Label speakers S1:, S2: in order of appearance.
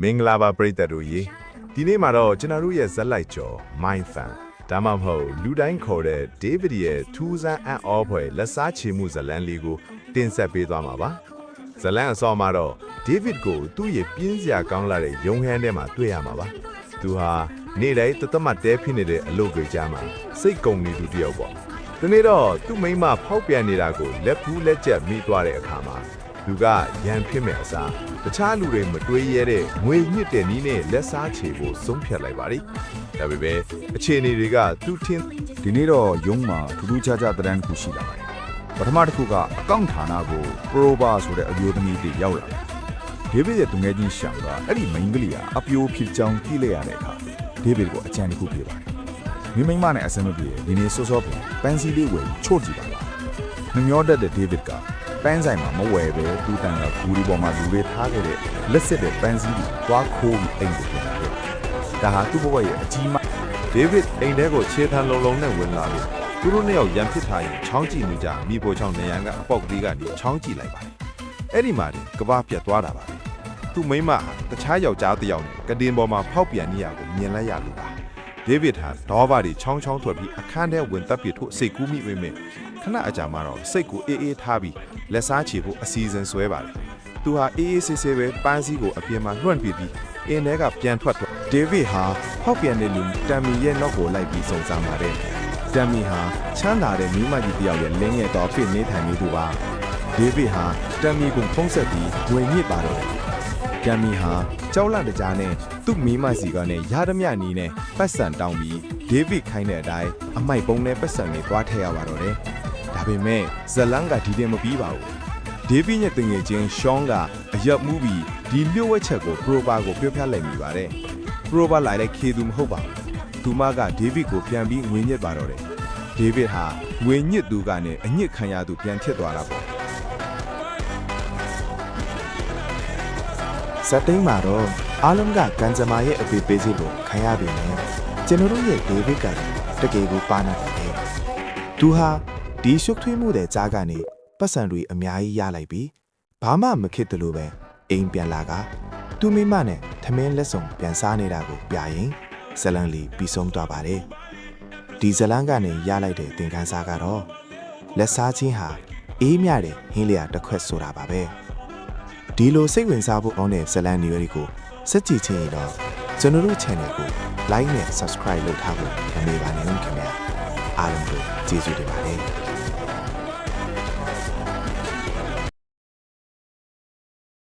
S1: မင်္ဂလာပါပရိသတ်တို့ရေဒီနေ့မှာတော့ကျွန်တော်တို့ရဲ့ဇက်လိုက်ကျော် Mind Fan ဒါမှမဟုတ်လူတိုင်းခေါ်တဲ့ David ရဲ့ထူးဆန်းအံ့ဩဖွယ်လက်စားချေမှုဇလန်းလေးကိုတင်ဆက်ပေးသွားမှာပါဇလန်းအစောမှာတော့ David ကိုသူ့ရဲ့ပြင်းစရာကောင်းလာတဲ့ရုံဟန်းထဲမှာတွေ့ရမှာပါသူဟာနေ့တိုင်းတသက်မှတဲဖိနေတဲ့အလုပ်တွေကြားမှာစိတ်ကုန်နေသူတယောက်ပေါ့ဒီနေ့တော့သူ့မိန်းမဖောက်ပြန်နေတာကိုလက်ဖူးလက်ကျက်မိသွားတဲ့အခါမှာသူကရန်ဖြစ်မဲ့အစားတခြားလူတွေမတွေးရတဲ့ငွေညစ်တဲ့နီးနဲ့လက်စားချေဖို့ဆုံးဖြတ်လိုက်ပါလိဒါပေမဲ့အခြေအနေတွေကသူ့ထင်
S2: ဒီနေ့တော့ရုံးမှာထူးထူးခြားခြားတရန်တစ်ခုရှိလာပါတယ်ပထမတစ်ခုကအကောင့်ဌာနကို Proba ဆိုတဲ့အမျိုးသမီးတွေရောက်လာတယ်ဒေးဗစ်ရဲ့သူငယ်ချင်းရှောင်းကအဲ့ဒီမိန်းကလေးကအပြိုးဖြစ်ကြောင်းသိလိုက်ရတဲ့အခါဒေးဗစ်ကိုအကြံတစ်ခုပေးပါတယ်မိမနဲ့အဆင်မပြေဒီနေ့စောစောပန်းစီလေးဝယ်ချို့ကြည့်ပါလားနှမျောတတ်တဲ့ဒေးဗစ်ကပန်းဆိုင်မှာမဝယ်ပဲသူ့တန်ကဂူဒီပေါ်မှာလူတွေထားခဲ့တဲ့လက်စစ်တဲ့ပန်းစီးကိုသွားခိုးပြီးအိမ်ကိုပြန်လာတယ်ဒါဟာသူ့ဘဝရဲ့အကြီးမား
S1: ဒေးဗစ်အိမ်ထဲကိုခြေထံလုံးလုံးနဲ့ဝင်လာပြီးသူတို့နှစ်ယောက်ရန်ဖြစ်ထားရင်ချောင်းကြည့်နေကြမိဖို့ချောင်းနေရန်ကအပေါက်ကလေးကနေချောင်းကြည့်လိုက်ပါတယ်အဲ့ဒီမှာတင်ကဘာပြတ်သွားတာပါပဲသူ့မိန်းမဟာတခြားယောက်ျားတစ်ယောက်နဲ့ကတင်ပေါ်မှာဖောက်ပြန်နေရကိုမြင်လိုက်ရလို့ပါဒေးဗစ်ဟာဒေါဘာတွေချောင်းချောင်းထွက်ပြီးအခန်းထဲဝင်တပ်ပြထုတ်စိတ်ကူးမိပေမဲ့ခဏအကြာမှာတော့စိတ်ကိုအေးအေးထားပြီးလက်စားချေဖို့အစီအစဉ်ဆွဲပါတယ်သူဟာအေးအေးဆေးဆေးပဲပန်းစည်းကိုအပြင်မှာလွှင့်ပြပြီးအင်းထဲကပြန်ထွက်သွား
S2: ဒေးဗစ်ဟာဖောက်ပြန်တဲ့လူတမ်မီရဲ့နောက်ကိုလိုက်ပြီးစုံစမ်းပါတယ်တမ်မီဟာချမ်းသာတဲ့မိမကြီးတစ်ယောက်ရဲ့လင်းငယ်တော်ဖြစ်နေထိုင်နေသူပါဒေးဗစ်ဟာတမ်မီကိုဖုံးဆက်ပြီးငွေညစ်ပါတော့တမ်မီဟာကြောက်လန့်တကြားနဲ့သူ့မိမစီကနေရသမျှနီးနဲ့ပတ်စံတောင်းပြီးဒေးဗစ်ခိုင်းတဲ့အတိုင်းအမိုက်ပုံးနဲ့ပတ်စံတွေသွားထည့်ရပါတော့တယ်ဒါပေမဲ့ဇလန်ကဒီတင်မပြီးပါဘူးဒေးဗစ်ရဲ့တငယ်ချင်းရှောင်းကအရက်မှုပြီးဒီလျှို့ဝှက်ချက်ကိုပရိုဘာကိုပြောပြလိုက်မိပါတယ်ပရိုဘာလိုက်တဲ့ခေသူမဟုတ်ပါဘူးသူမကဒေးဗစ်ကိုပြန်ပြီးငွေညစ်ပါတော့တယ်ဒေးဗစ်ဟာငွေညစ်သူကနေအညစ်ခံရသူပြန်ဖြစ်သွားတာပေါ့ဇက်တိန်မှာတော့အားလုံးကကန်ဇမာရဲ့အပေးပေးစီလို့ခံရပြီနဲ့ကျွန်တော်တို့ရဲ့ဒေးဗစ်ကတကယ်ကိုပါနာတယ်သူဟာဒီရှုပ်ထွေးမှုတဲ့ကြားကနေပတ်စံတွေအများကြီးရလိုက်ပြီးဘာမှမခစ်တယ်လို့ပဲအိမ်ပြန်လာကသူမိမနဲ့ထမင်းလက်ဆောင်ပြန်စားနေတာကိုပြရင်ဇလန်လီပြီးဆုံးသွားပါတယ်ဒီဇလန်ကနေရလိုက်တဲ့သင်ခန်းစာကတော့လက်စားချင်းဟာအေးမြတဲ့ဟင်းလျာတစ်ခွက်ဆိုတာပါပဲဒီလိုစိတ်ဝင်စားဖို့ကောင်းတဲ့ဇလန်တွေတွေကိုစက်ကြည့်ချင်းရင်တော့ကျွန်တော်တို့ channel ကို like နဲ့ subscribe လုပ်ထားဖို့မမေ့ပါနဲ့ခင်ဗျာအားလုံးကိုကျေးဇူးတင်ပါတယ်